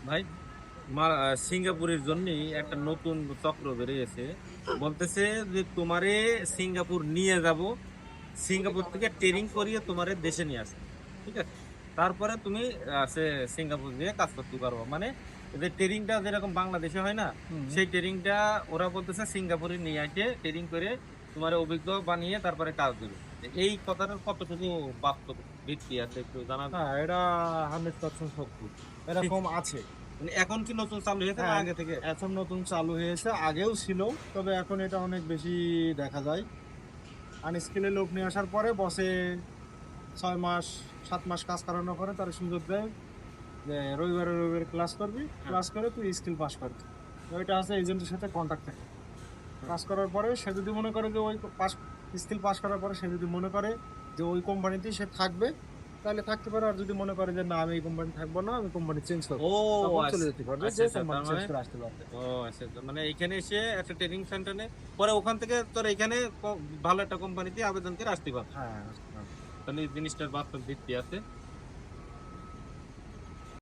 ভাই সিঙ্গাপুরের জন্য একটা নতুন চক্র বেরিয়েছে, বলতেছে যে তোমারে সিঙ্গাপুর নিয়ে যাব, সিঙ্গাপুর থেকে ট্রেনিং করিয়ে তোমারে দেশে নিয়ে আসবে। ঠিক আছে, তারপরে তুমি সে সিঙ্গাপুর দিয়ে কাজ করতে পারবো। মানে যে ট্রেনিংটা যেরকম বাংলাদেশে হয় না, হুম। সেই ট্রেনিংটা ওরা বলতেছে সিঙ্গাপুরে নিয়ে আসে ট্রেনিং করে তোমার অভিজ্ঞ বানিয়ে তারপরে কাজ দেবে। এই কথাটার কতটুকু বাস্তব ভিত্তি আছে একটু জানাবেন? হ্যাঁ, এটা 100% সত্যি, এরকম আছে। মানে এখন কি নতুন চালু হয়েছে না হ্যাঁ, আগে থেকে? এখন নতুন চালু হয়েছে, আগেও ছিল, তবে এখন এটা অনেক বেশি দেখা যায়। আনস্কিলে লোক নিয়ে আসার পরে বসে 6 মাস 7 মাস কাজ করানোর পরে তার সুযোগ দেয় যে রবিবারে রবিবারে ক্লাস করবি, হ্যাঁ, ক্লাস করে তুই স্কিল পাস করবি। তো এটা আছে এজেন্টের সাথে কন্ট্যাক্ট থাকে। হ্যাঁ। পাস করার পরে সে যদি মনে করে যে ওই পাস স্কিল পাস করার পরে সে যদি মনে করে যে ওই কোম্পানিতেই সে থাকবে, তাহলে থাকতে পারে। আর যদি মনে করে যে না, আমি এই কোম্পানি থাকবো না, আমি কোম্পানি চেঞ্জ ও করবো, তখন চলে আচ্ছা, যেতে পারবে, আচ্ছা, যে আচ্ছা, কোম্পানি তার চেঞ্জ মানে করে আসতে পারবে। ও আচ্ছা, আচ্ছা, মানে এখানে এসে একটা ট্রেনিং সেন্টারে পরে ওখান থেকে তোর এখানে ভালো একটা কোম্পানিতে আবেদন করে আসতে পারবে। হ্যাঁ, আসতে পারবে। তাহলে এই জিনিসটার বাস্তব ভিত্তি আছে।